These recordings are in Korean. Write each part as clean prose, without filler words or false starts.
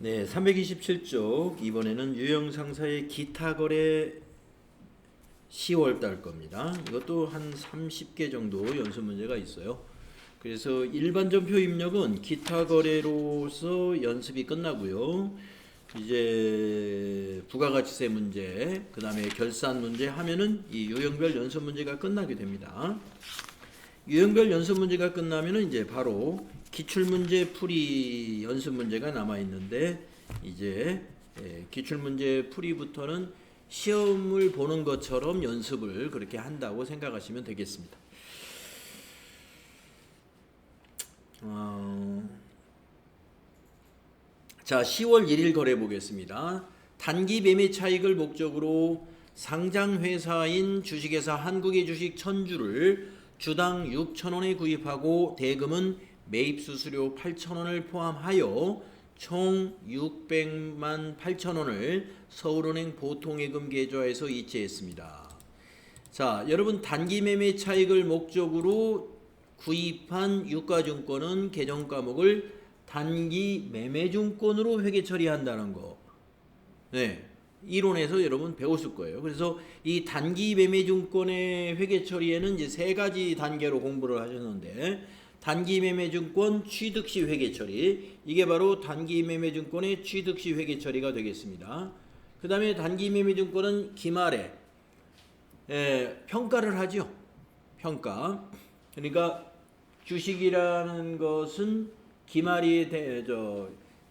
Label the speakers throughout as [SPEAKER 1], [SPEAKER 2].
[SPEAKER 1] 네, 327쪽 이번에는 유형상사의 기타 거래 10월 달 겁니다. 이것도 한 30개 정도 연습 문제가 있어요. 그래서 일반전표 입력은 기타 거래로서 연습이 끝나고요. 이제 부가가치세 문제, 그 다음에 결산 문제 하면은 이 유형별 연습 문제가 끝나게 됩니다. 유형별 연습 문제가 끝나면은 이제 바로 기출문제 풀이 연습 문제가 남아 있는데, 이제 기출문제 풀이부터는 시험을 보는 것처럼 연습을 그렇게 한다고 생각하시면 되겠습니다. 자, 10월 1일 거래 보겠습니다. 단기 매매 차익을 목적으로 상장회사인 주식회사 한국의 주식 1000주를 주당 6,000원에 구입하고 대금은 매입 수수료 8,000원을 포함하여 총 600만 8천원을 서울은행 보통예금 계좌에서 이체했습니다. 자, 여러분 단기 매매 차익을 목적으로 구입한 유가증권은 계정 과목을 단기 매매증권으로 회계 처리한다는 거. 네, 이론에서 여러분 배웠을 거예요. 그래서 이 단기 매매증권의 회계 처리에는 이제 세 가지 단계로 공부를 하셨는데, 단기 매매증권 취득시 회계 처리, 이게 바로 단기 매매증권의 취득시 회계 처리가 되겠습니다. 그 다음에 단기 매매증권은 기말에 평가를 하죠. 평가. 그러니까 주식이라는 것은 기말이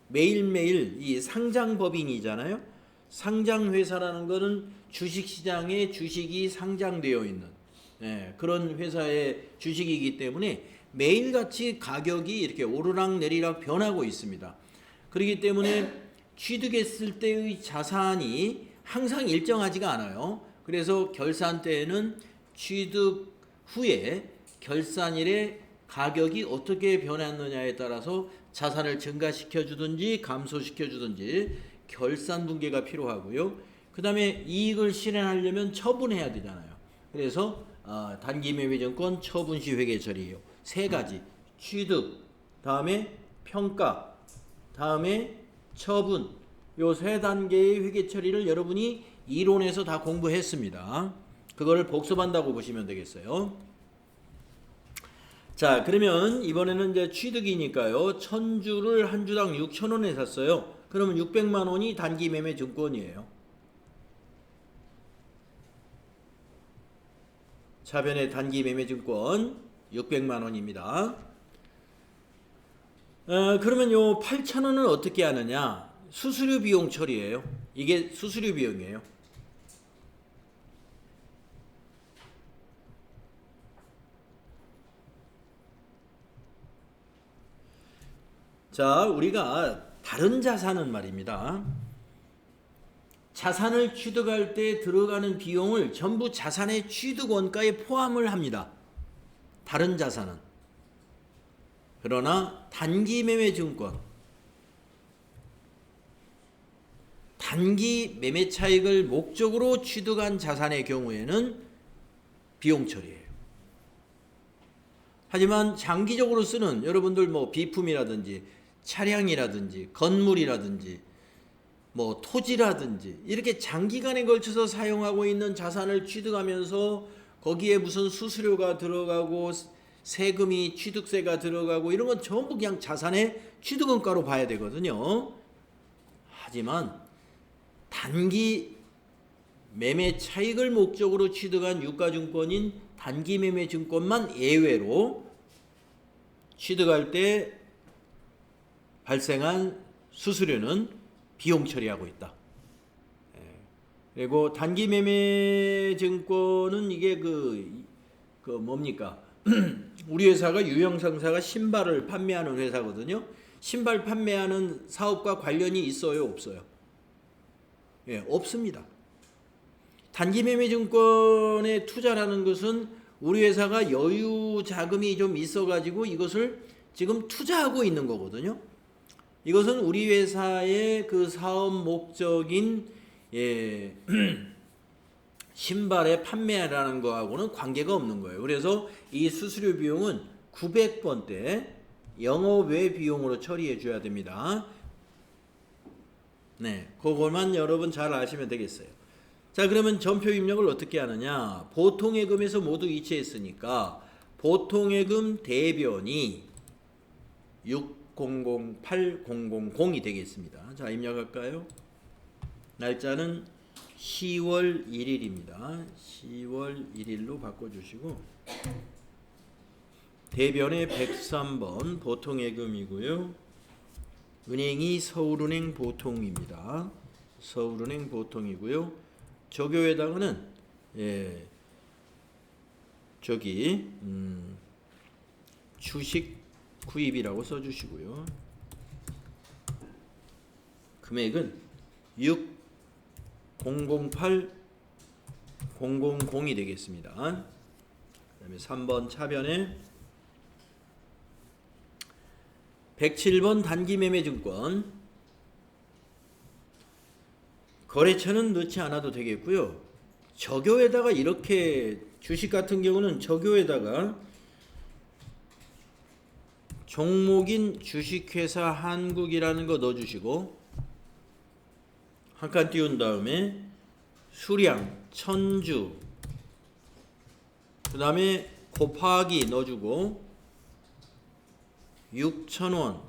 [SPEAKER 1] 매일매일 이 상장법인이잖아요. 상장회사라는 것은 주식시장에 주식이 상장되어 있는 그런 회사의 주식이기 때문에 매일같이 가격이 이렇게 오르락 내리락 변하고 있습니다. 그렇기 때문에 취득했을 때의 자산이 항상 일정하지가 않아요. 그래서 결산 때에는 취득 후에 결산일에 가격이 어떻게 변했느냐에 따라서 자산을 증가시켜 주든지 감소시켜 주든지 결산 분계가 필요하고요. 그 다음에 이익을 실현하려면 처분해야 되잖아요. 그래서 단기 매매증권 처분시 회계 처리예요. 세 가지, 취득, 다음에 평가, 다음에 처분, 요 세 단계의 회계 처리를 여러분이 이론에서 다 공부했습니다. 그거를 복습한다고 보시면 되겠어요. 자, 그러면 이번에는 이제 취득이니까요. 1000주를 한 주당 6,000원에 샀어요. 그러면 600만 원이 단기 매매 증권이에요. 차변의 단기 매매 증권 600만 원입니다. 그러면 요 8,000원은 어떻게 하느냐? 수수료 비용 처리예요. 이게 수수료 비용이에요. 자, 우리가 다른 자산은 말입니다. 자산을 취득할 때 들어가는 비용을 전부 자산의 취득 원가에 포함을 합니다. 다른 자산은. 그러나 단기 매매 증권, 단기 매매 차익을 목적으로 취득한 자산의 경우에는 비용 처리예요. 하지만 장기적으로 쓰는 여러분들 뭐 비품이라든지 차량이라든지 건물이라든지 뭐 토지라든지 이렇게 장기간에 걸쳐서 사용하고 있는 자산을 취득하면서 거기에 무슨 수수료가 들어가고 세금이 취득세가 들어가고 이런 건 전부 그냥 자산의 취득원가로 봐야 되거든요. 하지만 단기 매매 차익을 목적으로 취득한 유가증권인 단기 매매 증권만 예외로 취득할 때 발생한 수수료는 비용 처리하고 있다. 그리고 단기 매매 증권은 이게 그 뭡니까? 우리 회사가 유형상사가 신발을 판매하는 회사거든요. 신발 판매하는 사업과 관련이 있어요, 없어요? 예, 없습니다. 단기 매매 증권에 투자라는 것은 우리 회사가 여유 자금이 좀 있어가지고 이것을 지금 투자하고 있는 거거든요. 이것은 우리 회사의 그 사업 목적인 신발의 판매라는 거하고는 관계가 없는 거예요. 그래서 이 수수료 비용은 900번 때 영업 외 비용으로 처리해 줘야 됩니다. 네, 그것만 여러분 잘 아시면 되겠어요. 자, 그러면 전표 입력을 어떻게 하느냐? 보통예금에서 모두 이체했으니까 보통예금 대변이 600800이 되겠습니다. 자, 입력할까요? 날짜는 10월 1일입니다. 10월 1일로 바꿔주시고 대변의 103번 보통예금이고요. 은행이 서울은행 보통입니다. 서울은행 보통이고요. 조교에다가는 주식 구입이라고 써주시고요. 금액은 600800이 되겠습니다. 그 다음에 3번 차변에 107번 단기매매증권 거래처는 넣지 않아도 되겠고요. 저교에다가 이렇게 주식 같은 경우는 저교에다가 종목인 주식회사 한국이라는 거 넣어주시고 한 칸 띄운 다음에 수량 천주 그 다음에 곱하기 넣어주고 6,000원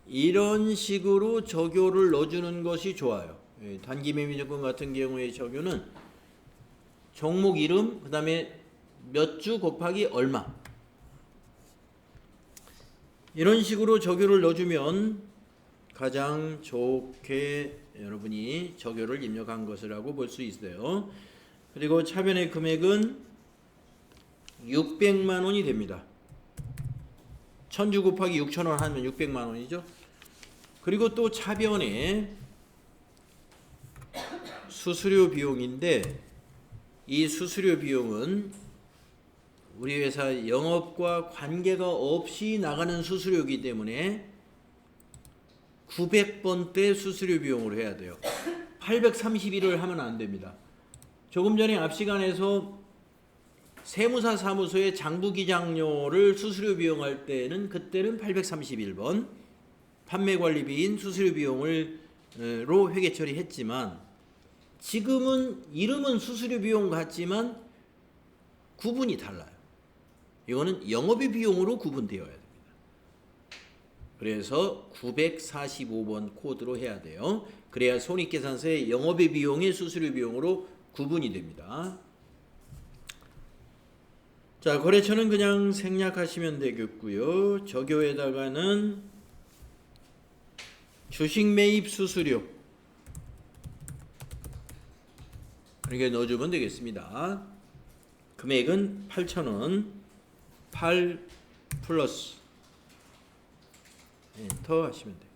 [SPEAKER 1] 이런 식으로 적요를 넣어주는 것이 좋아요. 단기매매증권 같은 경우에 적요는 종목 이름 그 다음에 몇 주 곱하기 얼마 이런 식으로 적요를 넣어주면 가장 좋게 여러분이 적요를 입력한 것이라고 볼 수 있어요. 그리고 차변의 금액은 600만 원이 됩니다. 1000주 곱하기 6,000원 하면 600만 원이죠. 그리고 또 차변에 수수료 비용인데 이 수수료 비용은 우리 회사 영업과 관계가 없이 나가는 수수료이기 때문에 900번대 수수료 비용으로 해야 돼요. 831을 하면 안 됩니다. 조금 전에 앞 시간에서 세무사 사무소의 장부기장료를 수수료 비용할 때는 그때는 831번 판매관리비인 수수료 비용으로 회계 처리했지만 지금은 이름은 수수료 비용 같지만 구분이 달라요. 이거는 영업의 비용으로 구분되어야 됩니다. 그래서 945번 코드로 해야 돼요. 그래야 손익계산서에 영업의 비용의 수수료 비용으로 구분이 됩니다. 자, 거래처는 그냥 생략하시면 되겠고요. 적요에다가는 주식 매입 수수료 이렇게 넣어주면 되겠습니다. 금액은 8,000원 8 플러스 엔터 하시면 돼요.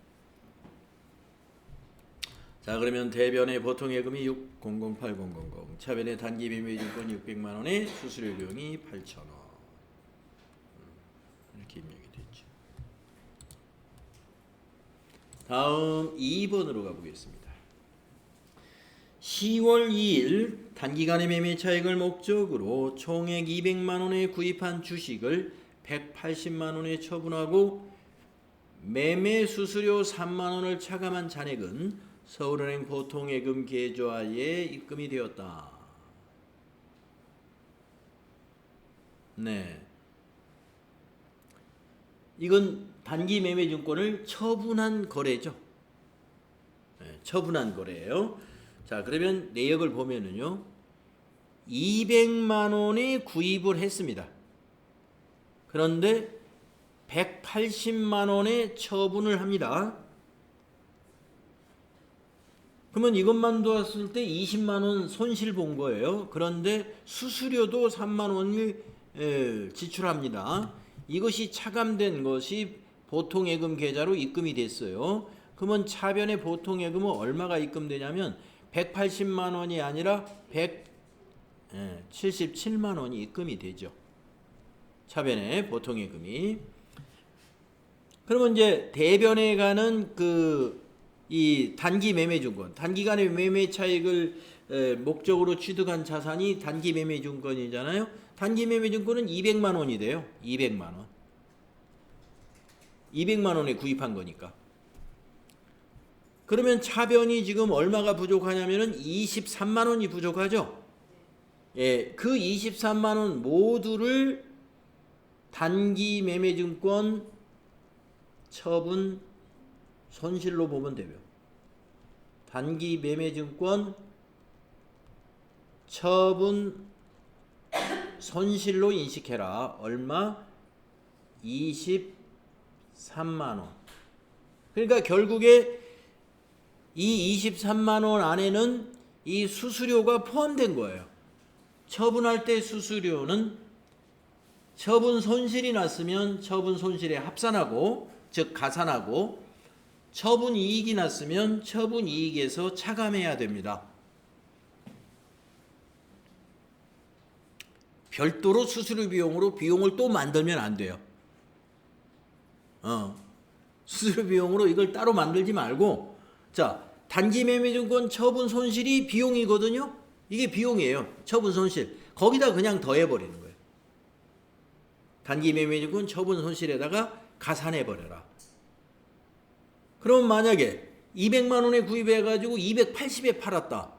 [SPEAKER 1] 자, 그러면 대변의 보통예금이 600800 차변의 단기매매증권 600만원에 수수료 비용이 8,000원 이렇게 입력이 됐죠. 다음 2번으로 가보겠습니다. 10월 2일 단기간의 매매 차익을 목적으로 총액 200만원에 구입한 주식을 180만원에 처분하고 매매 수수료 3만원을 차감한 잔액은 서울은행 보통예금 계좌에 입금이 되었다. 네, 이건 단기매매증권을 처분한 거래죠. 네, 처분한 거래예요. 자, 그러면 내역을 보면은요 200만원에 구입을 했습니다. 그런데 180만원에 처분을 합니다. 그러면 이것만 두었을 때 20만원 손실 본 거예요. 그런데 수수료도 3만원을 지출합니다. 이것이 차감된 것이 보통예금 계좌로 입금이 됐어요. 그러면 차변의 보통예금은 얼마가 입금되냐면 180만원이 아니라 177만원이 입금이 되죠. 차변의 보통예금이. 그러면 이제 대변에 가는 이 단기 매매증권, 단기간의 매매 차익을 목적으로 취득한 자산이 단기 매매증권이잖아요. 단기 매매증권은 200만 원이 돼요. 200만 원. 200만 원에 구입한 거니까. 그러면 차변이 지금 얼마가 부족하냐면은 23만 원이 부족하죠. 예, 그 23만 원 모두를 단기 매매증권 처분 손실로 보면 돼요. 단기 매매증권 처분 손실로 인식해라. 얼마? 23만 원. 그러니까 결국에 이 23만 원 안에는 이 수수료가 포함된 거예요. 처분할 때 수수료는 처분 손실이 났으면 처분 손실에 합산하고, 즉 가산하고, 처분 이익이 났으면 처분 이익에서 차감해야 됩니다. 별도로 수수료 비용으로 비용을 또 만들면 안 돼요. 수수료 비용으로 이걸 따로 만들지 말고, 자, 단기 매매증권 처분 손실이 비용이거든요. 이게 비용이에요. 처분 손실. 거기다 그냥 더해버리는 거예요. 단기 매매증권 처분 손실에다가 가산해버려라. 그럼 만약에 200만 원에 구입해가지고 280에 팔았다.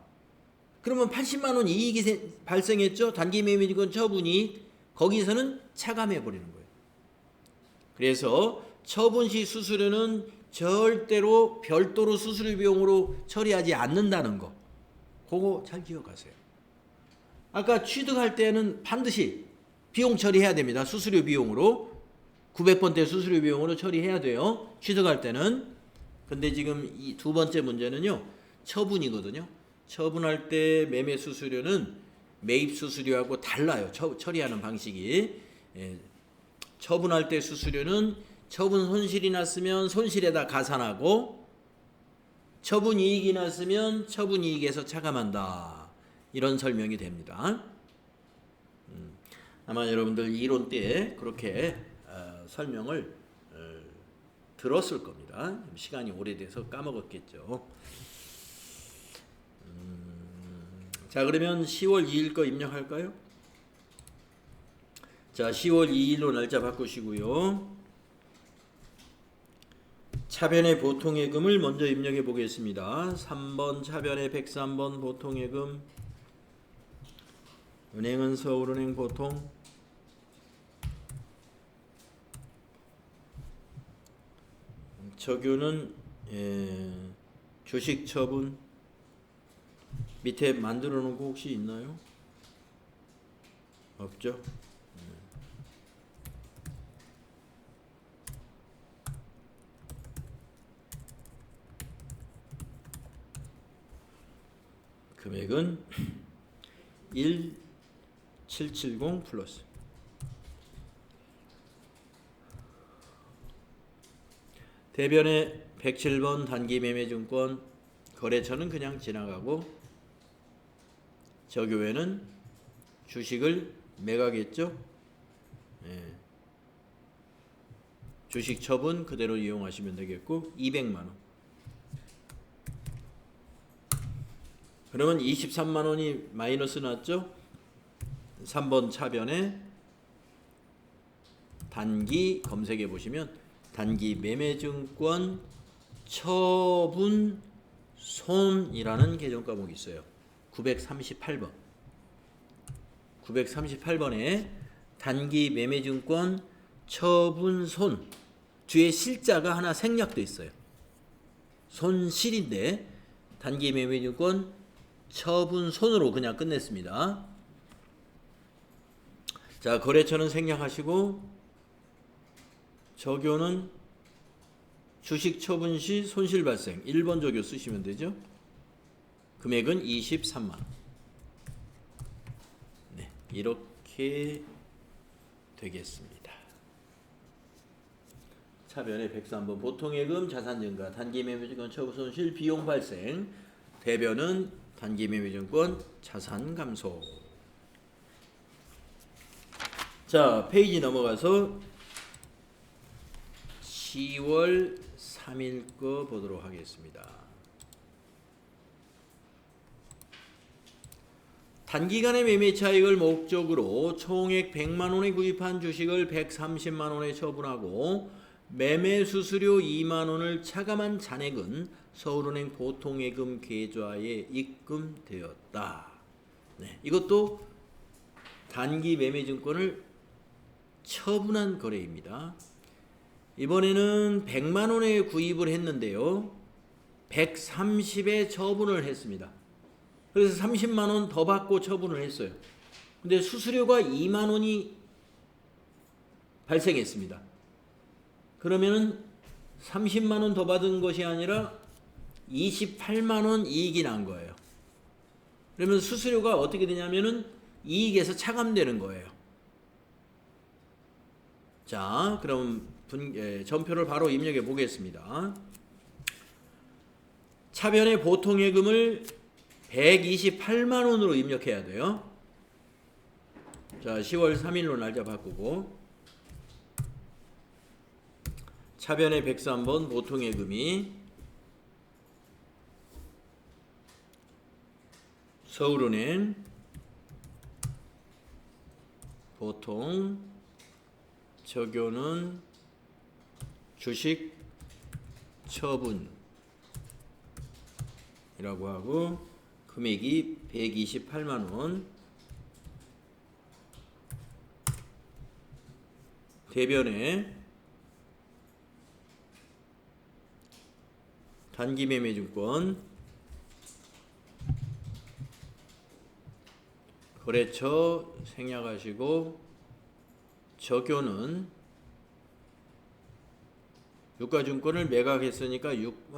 [SPEAKER 1] 그러면 80만 원 이익이 발생했죠. 단기 매매증권 처분이. 거기서는 차감해버리는 거예요. 그래서 처분 시 수수료는 절대로 별도로 수수료 비용으로 처리하지 않는다는 거. 그거 잘 기억하세요. 아까 취득할 때는 반드시 비용 처리해야 됩니다. 수수료 비용으로. 900번대 수수료 비용으로 처리해야 돼요. 취득할 때는. 근데 지금 이 두 번째 문제는요. 처분이거든요. 처분할 때 매매 수수료는 매입 수수료하고 달라요. 처리하는 방식이. 예. 처분할 때 수수료는 처분 손실이 났으면 손실에다 가산하고, 처분 이익이 났으면 처분 이익에서 차감한다. 이런 설명이 됩니다. 아마 여러분들 이론 때 그렇게 설명을 들었을 겁니다. 시간이 오래돼서 까먹었겠죠. 자, 그러면 10월 2일 거 입력할까요? 자, 10월 2일로 날짜 바꾸시고요. 차변의 보통예금을 먼저 입력해 보겠습니다. 3번 차변의 103번 보통예금. 은행은 서울은행 보통. 적유는 주식 처분. 밑에 만들어 놓은 거 혹시 있나요? 없죠? 금액은 1770 플러스. 대변의 107번 단기 매매증권 거래처는 그냥 지나가고, 저교회는 주식을 매각했죠. 예. 주식 처분 그대로 이용하시면 되겠고, 200만 원. 그러면 23만 원이 마이너스 났죠. 3번 차변에 단기 검색해 보시면 단기 매매증권 처분 손이라는 계정 과목이 있어요. 938번. 938번에 단기 매매증권 처분 손 뒤에 실자가 하나 생략돼 있어요. 손실인데 단기 매매증권 처분 손으로 그냥 끝냈습니다. 자, 거래처는 생략하시고 적요는 주식 처분 시 손실 발생 1번 적요 쓰시면 되죠. 금액은 23만 원. 네, 이렇게 되겠습니다. 차변의 103번 보통예금 자산증가 단기 매매증권 처분 손실 비용 발생. 대변은 단기 매매증권 자산 감소. 자, 페이지 넘어가서 10월 3일 거 보도록 하겠습니다. 단기간의 매매 차익을 목적으로 총액 100만 원에 구입한 주식을 130만 원에 처분하고 매매 수수료 2만 원을 차감한 잔액은 서울은행 보통예금 계좌에 입금되었다. 네, 이것도 단기 매매증권을 처분한 거래입니다. 이번에는 100만 원에 구입을 했는데요. 130에 처분을 했습니다. 그래서 30만 원 더 받고 처분을 했어요. 근데 수수료가 2만 원이 발생했습니다. 그러면은 30만 원 더 받은 것이 아니라 28만 원 이익이 난 거예요. 그러면 수수료가 어떻게 되냐면은 이익에서 차감되는 거예요. 자, 그럼 전표를 바로 입력해 보겠습니다. 차변의 보통예금을 128만 원으로 입력해야 돼요. 자, 10월 3일로 날짜 바꾸고 차변의 103번 보통예금이 서울은행 보통 적용은 주식 처분이라고 하고 금액이 128만 원. 대변에 단기매매증권 거래처 생략하시고 적용은 유가증권을 매각했으니까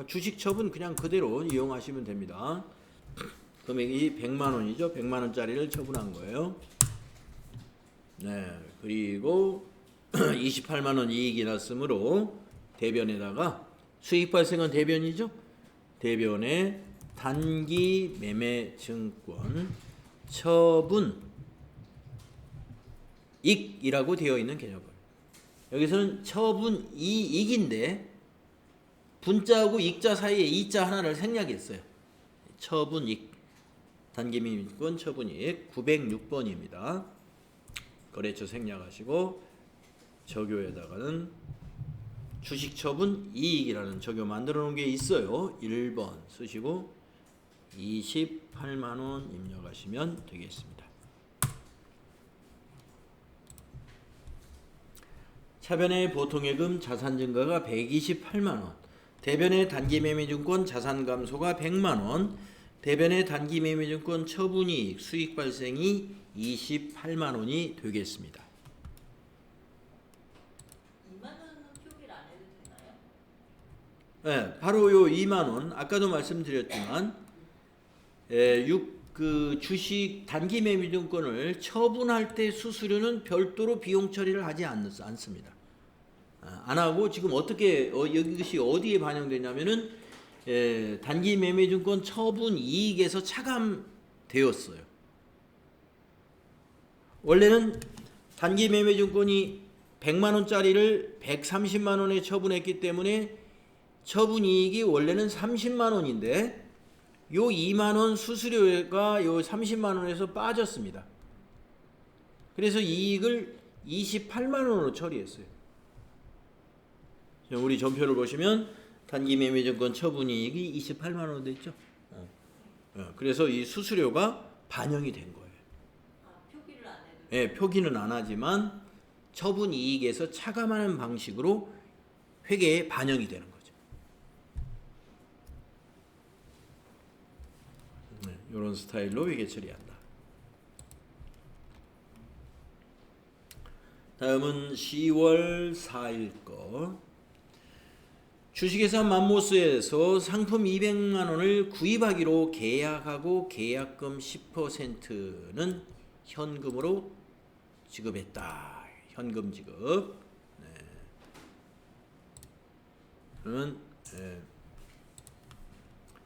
[SPEAKER 1] 주식 처분 그냥 그대로 이용하시면 됩니다. 금액이 100만 원이죠. 100만 원짜리를 처분한 거예요. 네, 그리고 28만 원 이익이 났으므로 대변에다가 수익 발생은 대변이죠. 대변에 단기 매매 증권 처분 이익이라고 되어 있는 개념. 여기서는 처분 이익인데 분자하고 익자 사이에 이자 하나를 생략했어요. 처분 이익. 단기 매매 증권 처분 이익 906번입니다. 거래처 생략하시고 적요에다가는 주식 처분 이익이라는 적요 만들어 놓은 게 있어요. 1번 쓰시고 28만 원 입력하시면 되겠습니다. 차변의 보통예금 자산 증가가 128만 원, 대변의 단기 매매증권 자산 감소가 100만 원, 대변의 단기 매매증권 처분이익 수익 발생이 28만 원이 되겠습니다.
[SPEAKER 2] 2만 원은 표기를 안 해도 되나요?
[SPEAKER 1] 네, 바로 요 2만 원 아까도 말씀드렸지만 그 주식 단기 매매증권을 처분할 때 수수료는 별도로 비용 처리를 하지 않습니다. 안 하고 지금 어떻게 이것이 어디에 반영되냐면은 단기 매매증권 처분 이익에서 차감되었어요. 원래는 단기 매매증권이 100만 원짜리를 130만 원에 처분했기 때문에 처분 이익이 원래는 30만 원인데 요 2만 원 수수료가 요 30만 원에서 빠졌습니다. 그래서 이익을 28만 원으로 처리했어요. 우리 전표를 보시면 단기 매매증권 처분 이익이 28만 원 됐죠. 그래서 이 수수료가 반영이 된 거예요.
[SPEAKER 2] 표기를 안 해도.
[SPEAKER 1] 네, 표기는 안 하지만 처분 이익에서 차감하는 방식으로 회계에 반영이 되는 거죠. 네, 이런 스타일로 회계 처리한다. 다음은 10월 4일 거. 주식회사 맘모스에서 상품 200만 원을 구입하기로 계약하고 계약금 10%는 현금으로 지급했다. 현금 지급. 네. 그러면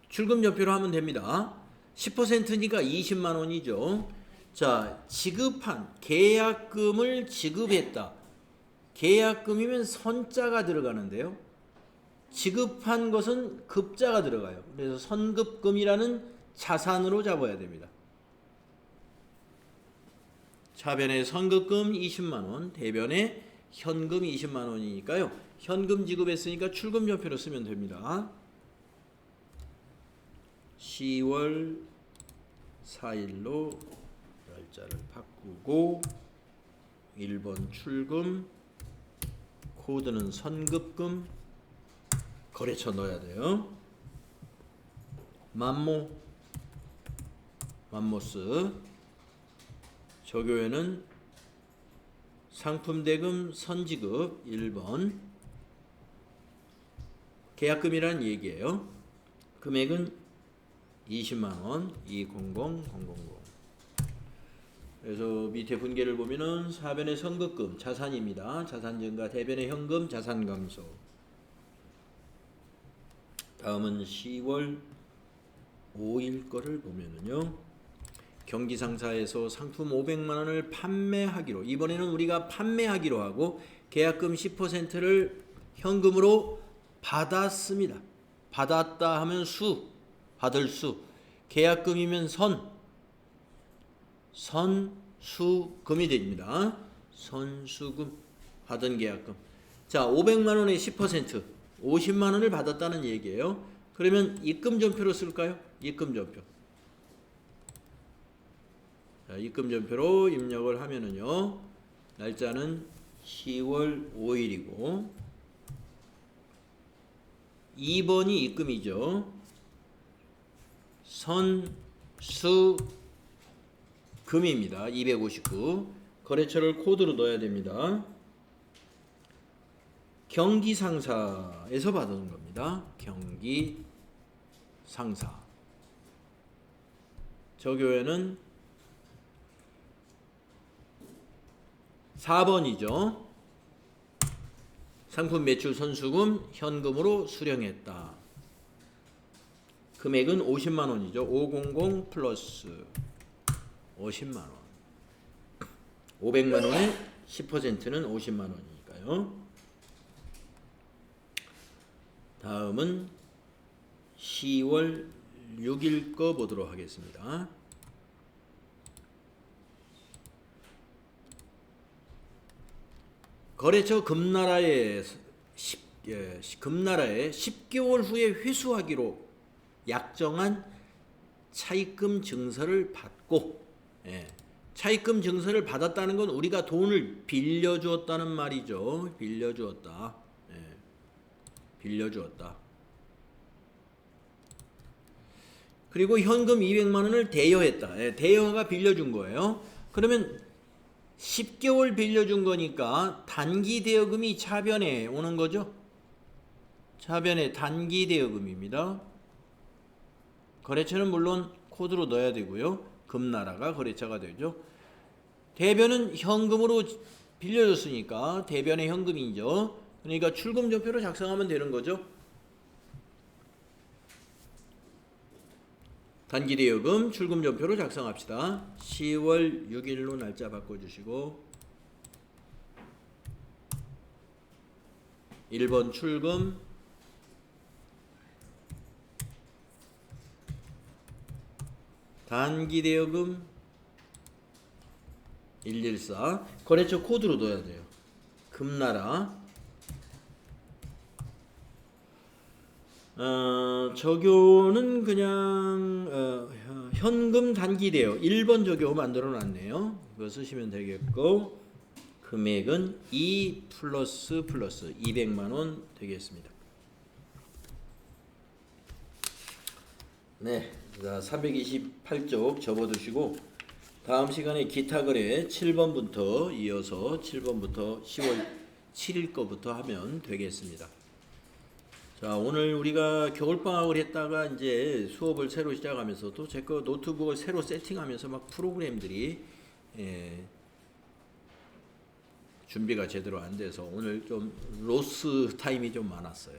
[SPEAKER 1] 출금 전표로 하면 됩니다. 10%니까 20만 원이죠. 자, 지급한 계약금을 지급했다. 계약금이면 선자가 들어가는데요. 지급한 것은 급자가 들어가요. 그래서 선급금이라는 자산으로 잡아야 됩니다. 차변에 선급금 20만 원, 대변에 현금 20만 원이니까요. 현금 지급했으니까 출금 전표로 쓰면 됩니다. 10월 4일로 날짜를 바꾸고 1번 출금, 코드는 선급금, 거래처 넣어야 돼요. 맘모스, 저교회는 상품 대금 선지급 1번, 계약금이란 얘기예요. 금액은 20만원, 200000. 그래서 밑에 분계를 보면은 사변의 선급금 자산입니다. 자산 증가, 대변의 현금 자산 감소. 다음은 10월 5일 거를 보면은요. 경기상사에서 상품 500만 원을 판매하기로, 이번에는 우리가 판매하기로 하고 계약금 10%를 현금으로 받았습니다. 받았다 하면 수, 받을 수. 계약금이면 선수금이 됩니다. 선수금, 받은 계약금. 자, 500만 원의 10%, 50만 원을 받았다는 얘기예요. 그러면 입금 전표로 쓸까요? 입금 전표. 자, 입금 전표로 입력을 하면은요. 날짜는 10월 5일이고 2번이 입금이죠. 선수금입니다. 259. 거래처를 코드로 넣어야 됩니다. 경기상사에서 받은 겁니다. 경기상사. 저 교회는 4번이죠. 상품 매출 선수금 현금으로 수령했다. 금액은 50만 원이죠. 500 플러스 50만 원. 500만 원의 10%는 50만 원이니까요. 다음은 10월 6일 거 보도록 하겠습니다. 거래처 금나라에 10개월 후에 회수하기로 약정한 차입금 증서를 받고, 차입금 증서를 받았다는 건 우리가 돈을 빌려주었다는 말이죠. 빌려주었다. 그리고 현금 200만 원을 대여했다. 대여가 빌려준 거예요. 그러면 10개월 빌려준 거니까 단기 대여금이 차변에 오는 거죠. 차변에 단기 대여금입니다. 거래처는 물론 코드로 넣어야 되고요. 금나라가 거래처가 되죠. 대변은 현금으로 빌려줬으니까 대변의 현금이죠. 그러니까 출금 전표로 작성하면 되는 거죠. 단기 대여금 출금 전표로 작성합시다. 10월 6일로 날짜 바꿔주시고 1번 출금, 단기 대여금 114, 거래처 코드로 넣어야 돼요. 금나라. 적요는 그냥 현금 단기 대여 1번 적요 만들어 놨네요. 그거 쓰시면 되겠고, 금액은 2 플러스 200만 원 되겠습니다. 네, 자 328쪽 접어두시고 다음 시간에 기타 거래 7번부터 이어서 7번부터 10월 7일 거부터 하면 되겠습니다. 자, 오늘 우리가 겨울방학을 했다가 이제 수업을 새로 시작하면서 또 제 거 노트북을 새로 세팅하면서 막 프로그램들이 준비가 제대로 안 돼서 오늘 좀 로스 타임이 좀 많았어요.